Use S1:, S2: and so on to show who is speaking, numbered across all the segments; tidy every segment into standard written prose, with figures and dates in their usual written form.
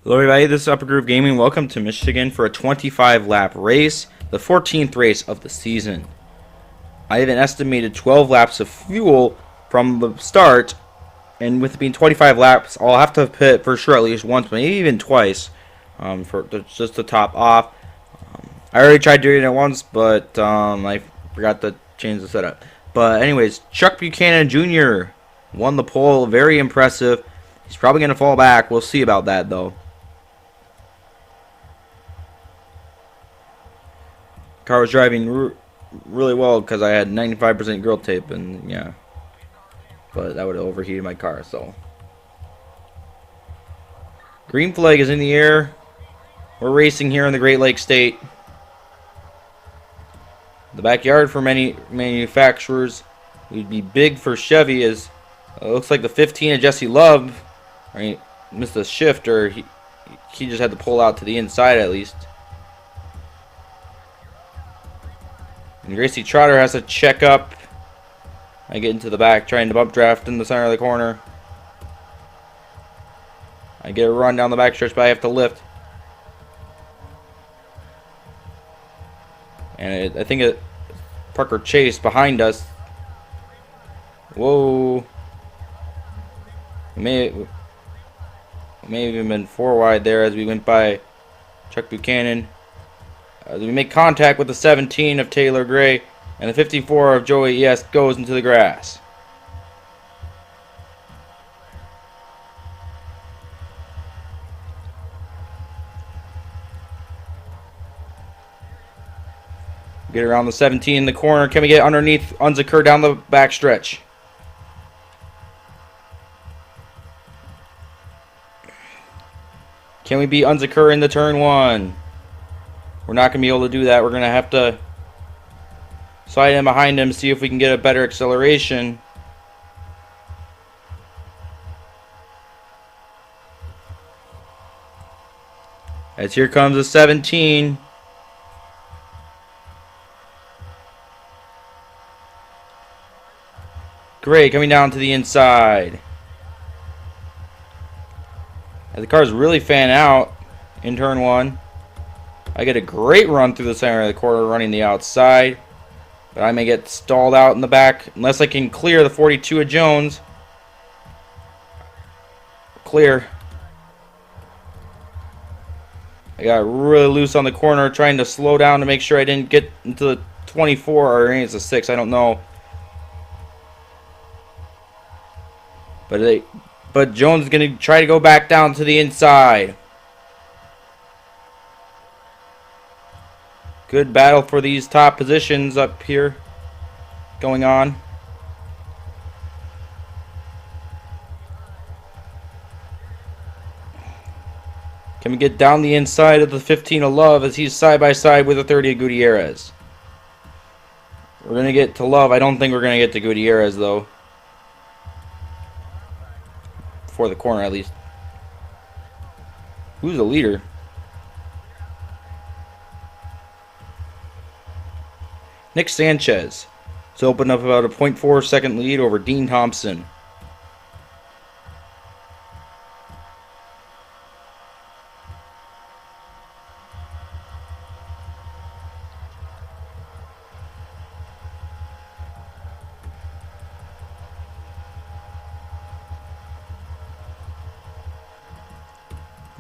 S1: Hello everybody, this is Upper Groove Gaming. Welcome to Michigan for a 25-lap race, the 14th race of the season. I have an estimated 12 laps of fuel from the start, and with it being 25 laps, I'll have to pit for sure at least once, maybe even twice, just to top off. I already tried doing it once, but I forgot to change the setup. But anyways, Chuck Buchanan Jr. won the pole, very impressive. He's probably going to fall back. We'll see about that though. Car was driving really well because I had 95% grill tape, and yeah, but that would have overheated my car. So green flag is in the air. We're racing here in the Great Lakes State. The backyard for many manufacturers would be big for Chevy, as it looks like the 15 of Jesse Love, right, missed a shift, or he just had to pull out to the inside at least. And Gracie Trotter has to check up. I get into the back, trying to bump draft in the center of the corner. I get a run down the back stretch, but I have to lift. And I think Parker Chase behind us. Whoa. We may have even been 4 wide there as we went by Chuck Buchanan. We make contact with the 17 of Taylor Gray, and the 54 of Joey ES goes into the grass. Get around the 17 in the corner. Can we get underneath Unziker down the back stretch? Can we beat Unziker in the turn 1? We're not going to be able to do that. We're going to have to slide in behind him, see if we can get a better acceleration. As here comes the 17. Gray coming down to the inside. As the cars really fan out in turn 1. I get a great run through the center of the corner running the outside, but I may get stalled out in the back unless I can clear the 42 of Jones. Clear. I got really loose on the corner, trying to slow down to make sure I didn't get into the 24, or maybe it's a 6, I don't know. But Jones is going to try to go back down to the inside. Good battle for these top positions up here going on. Can we get down the inside of the 15 of Love as he's side by side with the 30 of Gutierrez? We're going to get to Love. I don't think we're going to get to Gutierrez though. For the corner at least. Who's the leader? Nick Sanchez to open up about a 0.4 second lead over Dean Thompson.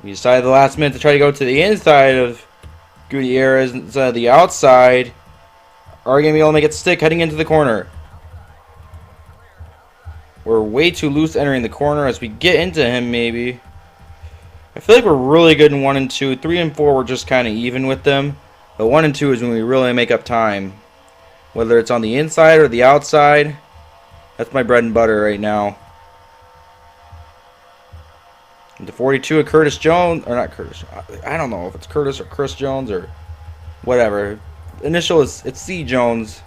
S1: We decided the last minute to try to go to the inside of Gutierrez instead of the outside. Are going to be able to make it stick heading into the corner. We're way too loose entering the corner as we get into him maybe. I feel like we're really good in 1 and 2. 3 and 4 we're just kind of even with them. But 1 and 2 is when we really make up time. Whether it's on the inside or the outside. That's my bread and butter right now. And the 42 of Curtis Jones. Or not Curtis. I don't know if it's Curtis or Chris Jones or whatever. Initial is it's C. Jones.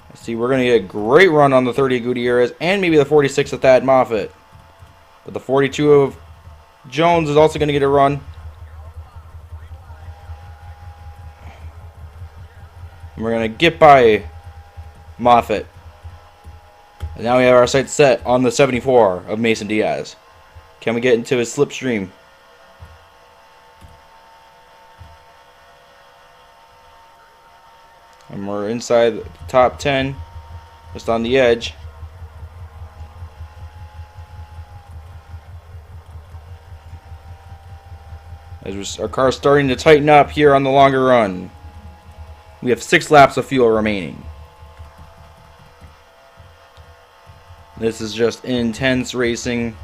S1: Let's see, we're going to get a great run on the 30 of Gutierrez and maybe the 46 of Thad Moffitt. But the 42 of Jones is also going to get a run. And we're going to get by Moffitt. And now we have our sights set on the 74 of Mason Diaz. Can we get into his slipstream? And we're inside the top 10, just on the edge. As our car's starting to tighten up here on the longer run. We have 6 laps of fuel remaining. This is just intense racing.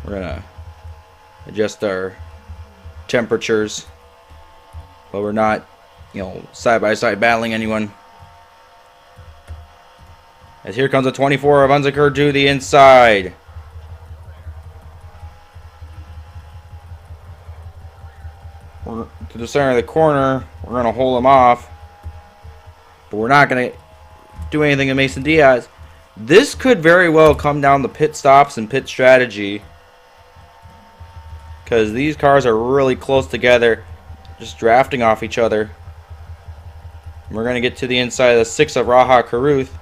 S1: We're gonna adjust our temperatures, but we're not, side by side battling anyone. As here comes a 24 of Unziker to the inside. We're to the center of the corner. We're going to hold him off. But we're not going to do anything to Mason Diaz. This could very well come down to pit stops and pit strategy, because these cars are really close together, just drafting off each other. We're going to get to the inside of the 6 of Raha Caruth.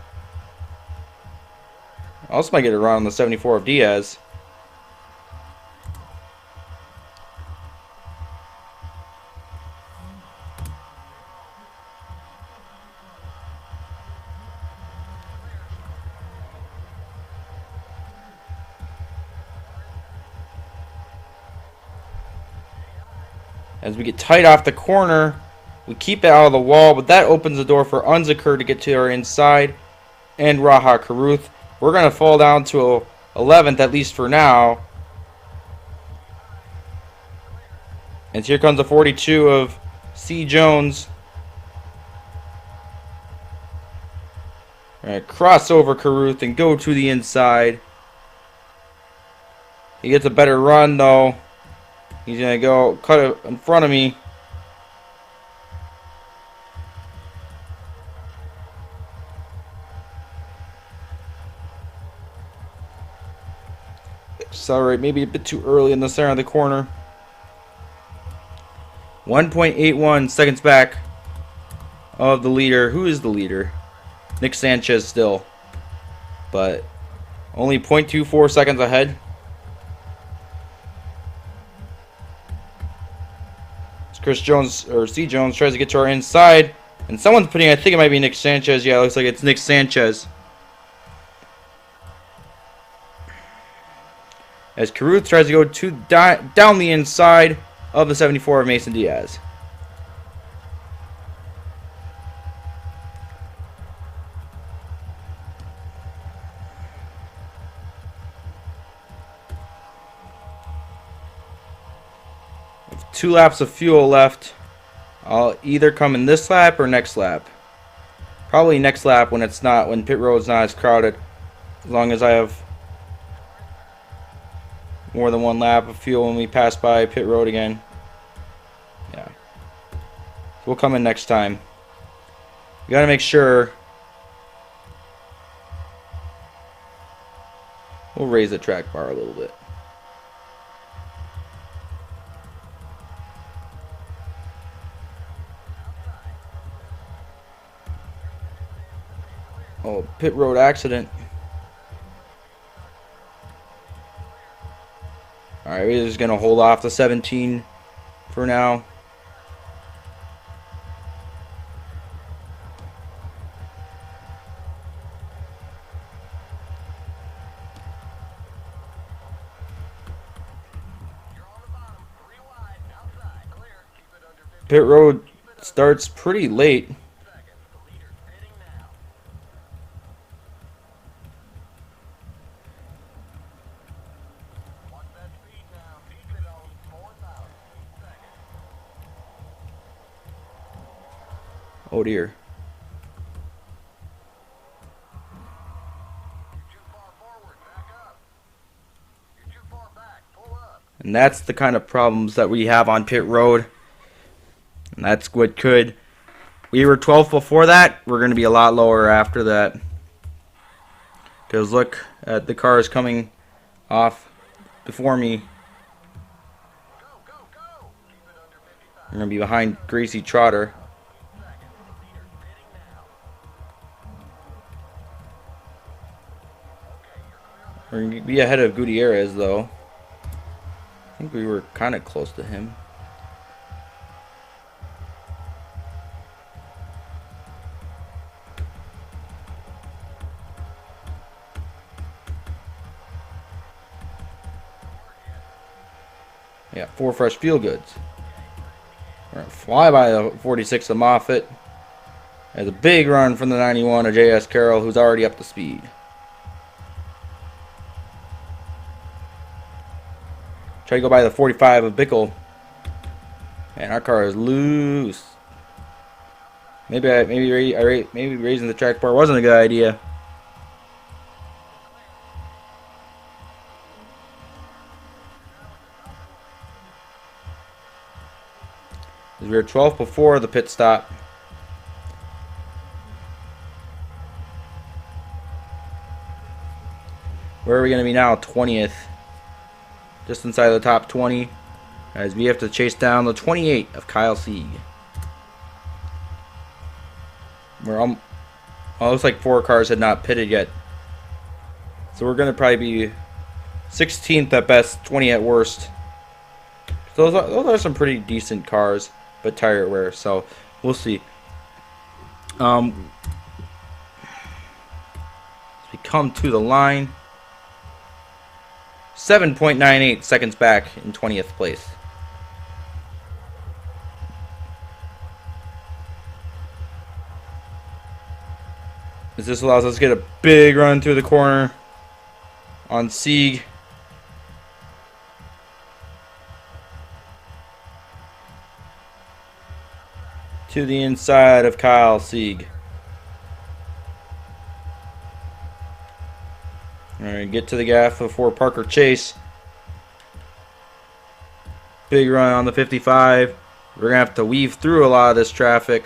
S1: Also might get a run on the 74 of Diaz. As we get tight off the corner, we keep it out of the wall, but that opens the door for Unziker to get to our inside, and Raha Caruth. We're going to fall down to 11th, at least for now. And here comes the 42 of C. Jones. All right, cross over Caruth and go to the inside. He gets a better run, though. He's going to go cut it in front of me. Accelerate maybe a bit too early in the center of the corner. 1.81 seconds back of the leader. Who is the leader? Nick Sanchez still. But only 0.24 seconds ahead. Chris Jones, or C. Jones, tries to get to our inside. And someone's putting, I think it might be Nick Sanchez. Yeah, it looks like it's Nick Sanchez. As Caruth tries to go down the inside of the 74 of Mason Diaz. With 2 laps of fuel left, I'll either come in this lap or next lap. Probably next lap when pit road's not as crowded. As long as I have more than 1 lap of fuel when we pass by pit road again. Yeah. We'll come in next time. We gotta make sure. We'll raise the track bar a little bit. Oh, pit road accident. Alright, we're just going to hold off the 17 for now. Pit road starts pretty late. Oh dear. And that's the kind of problems that we have on pit road. And that's what could. We were 12th before that. We're going to be a lot lower after that. Because look at the cars coming off before me. We're going to be behind Gracie Trotter. We're going to be ahead of Gutierrez, though. I think we were kind of close to him. Yeah, 4 fresh field goods. We're going to fly by the 46 of Moffitt. There's a big run from the 91 of J.S. Carroll, who's already up to speed. Try to go by the 45 of Bickle. And our car is loose. Maybe raising the track bar wasn't a good idea. We were 12th before the pit stop. Where are we going to be now? 20th. Just inside the top 20. As we have to chase down the 28 of Kyle Sieg. Well, it looks like 4 cars had not pitted yet. So we're going to probably be 16th at best, 20 at worst. So those are some pretty decent cars, but tire wear. So we'll see. As we come to the line, 7.98 seconds back in 20th place. As this allows us to get a big run through the corner on Sieg. To the inside of Kyle Sieg. Alright, get to the gap before Parker Chase. Big run on the 55. We're going to have to weave through a lot of this traffic.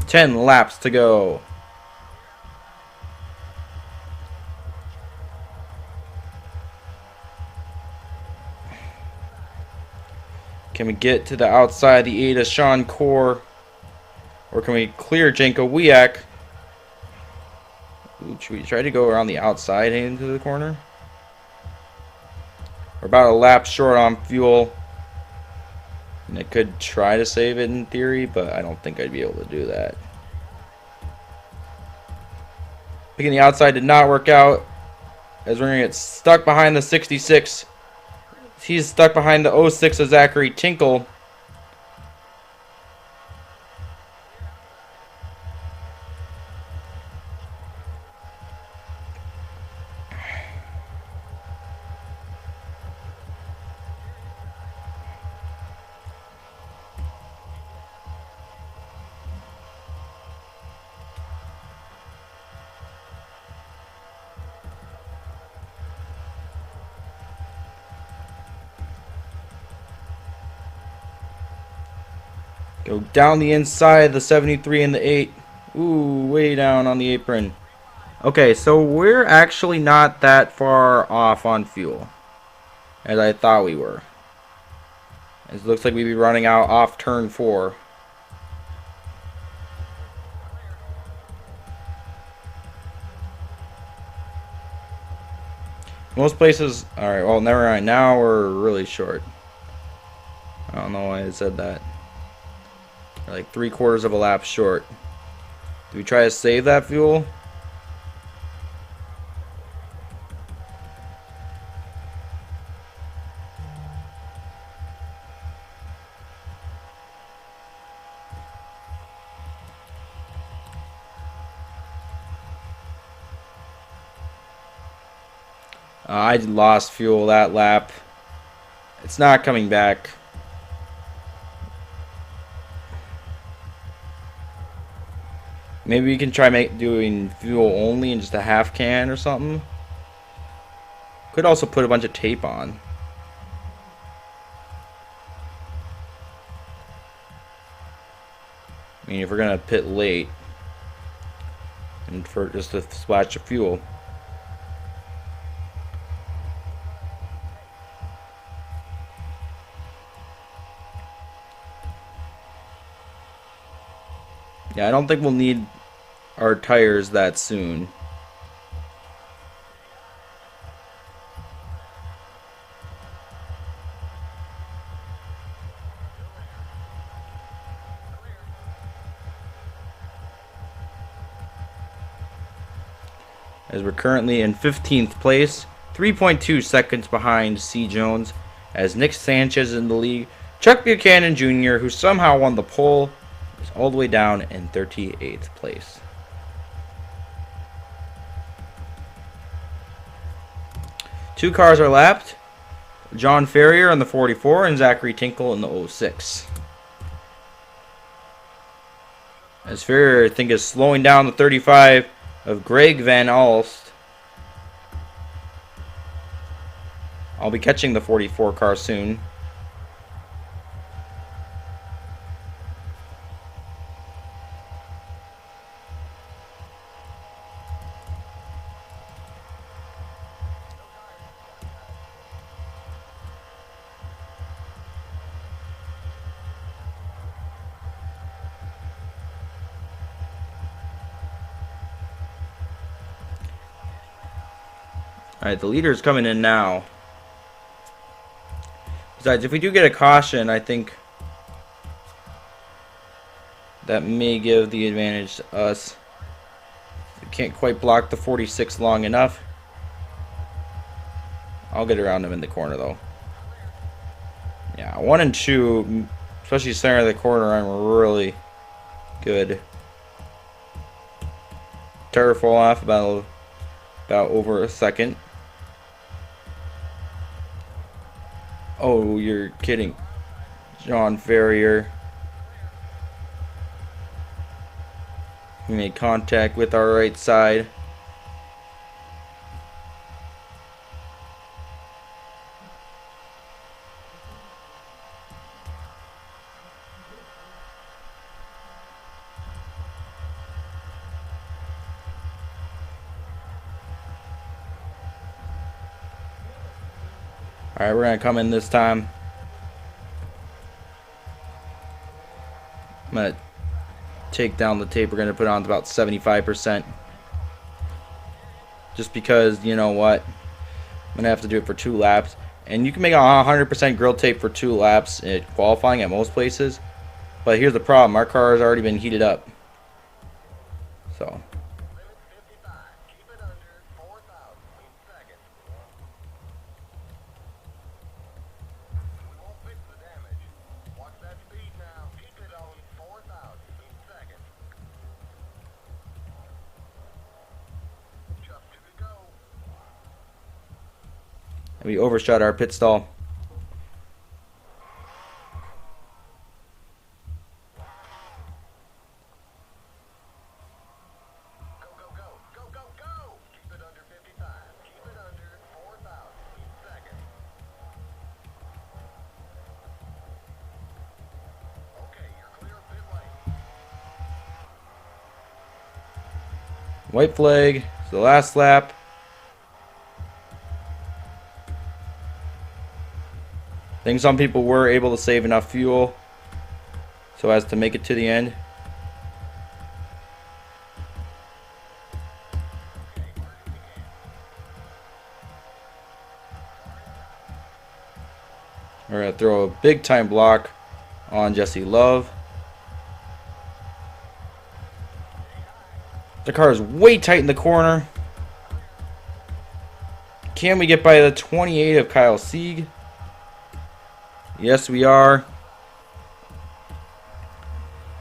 S1: 10 laps to go. Can we get to the outside the 8 of Sean Core? Or can we clear Janko Wiak? Ooh, should we try to go around the outside into the corner? We're about a lap short on fuel. And I could try to save it in theory, but I don't think I'd be able to do that. Picking the outside did not work out, as we're going to get stuck behind the 66. He's stuck behind the 06 of Zachary Tinkle. Go down the inside, the 73 and the 8. Ooh, way down on the apron. Okay, so we're actually not that far off on fuel as I thought we were. It looks like we'd be running out off turn 4. Most places... Alright, well, never mind. Now we're really short. I don't know why I said that. We're like 3/4 of a lap short. Do we try to save that fuel? I lost fuel that lap. It's not coming back. Maybe we can try doing fuel only in just a half can or something. Could also put a bunch of tape on. I mean, if we're gonna pit late, and for just a splash of fuel. Yeah, I don't think we'll need our tires that soon. As we're currently in 15th place, 3.2 seconds behind C. Jones, as Nick Sanchez in the lead. Chuck Buchanan Jr., who somehow won the pole, is all the way down in 38th place. Two cars are lapped. John Ferrier in the 44 and Zachary Tinkle in the 06. As Ferrier, I think, is slowing down the 35 of Greg Van Alst. I'll be catching the 44 car soon. Alright, the leader's coming in now. Besides, if we do get a caution, I think that may give the advantage to us. We can't quite block the 46 long enough. I'll get around him in the corner, though. Yeah, 1 and 2, especially center of the corner, I'm really good. Tire fall off about over a second. Oh, you're kidding. John Ferrier. We made contact with our right side. Alright, we're going to come in this time. I'm going to take down the tape. We're going to put it on to about 75%. Just because, you know what? I'm going to have to do it for 2 laps. And you can make 100% grill tape for 2 laps at qualifying at most places. But here's the problem. Our car has already been heated up. So... we overshot our pit stall. White flag. It's the last lap. I think some people were able to save enough fuel so as to make it to the end. We're going to throw a big time block on Jesse Love. The car is way tight in the corner. Can we get by the 28 of Kyle Sieg? Yes, we are.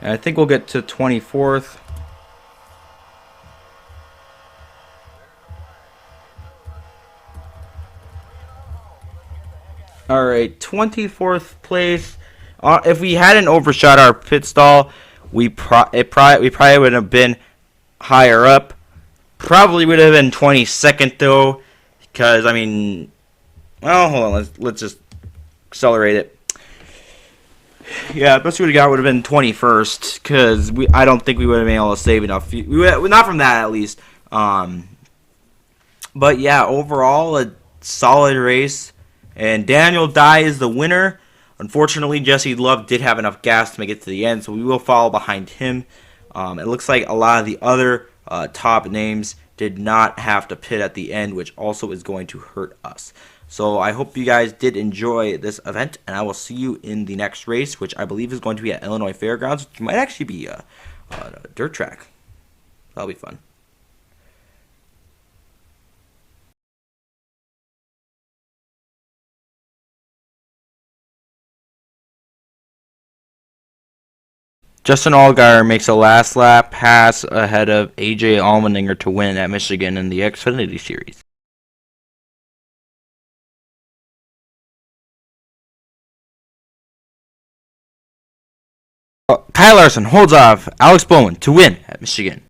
S1: And I think we'll get to 24th. Alright, 24th place. If we hadn't overshot our pit stall, we probably would have been higher up. Probably would have been 22nd though, because I mean, well, hold on, let's just accelerate it. Yeah, the best we would have got would have been 21st, because I don't think we would have been able to save enough. Not from that at least. But yeah, overall a solid race, and Daniel Dye is the winner. Unfortunately, Jesse Love did have enough gas to make it to the end, so we will follow behind him. It looks like a lot of the other top names did not have to pit at the end, which also is going to hurt us. So I hope you guys did enjoy this event, and I will see you in the next race, which I believe is going to be at Illinois Fairgrounds, which might actually be a dirt track. That'll be fun. Justin Allgaier makes a last lap pass ahead of AJ Allmendinger to win at Michigan in the Xfinity Series. Kyle Larson holds off Alex Bowman to win at Michigan.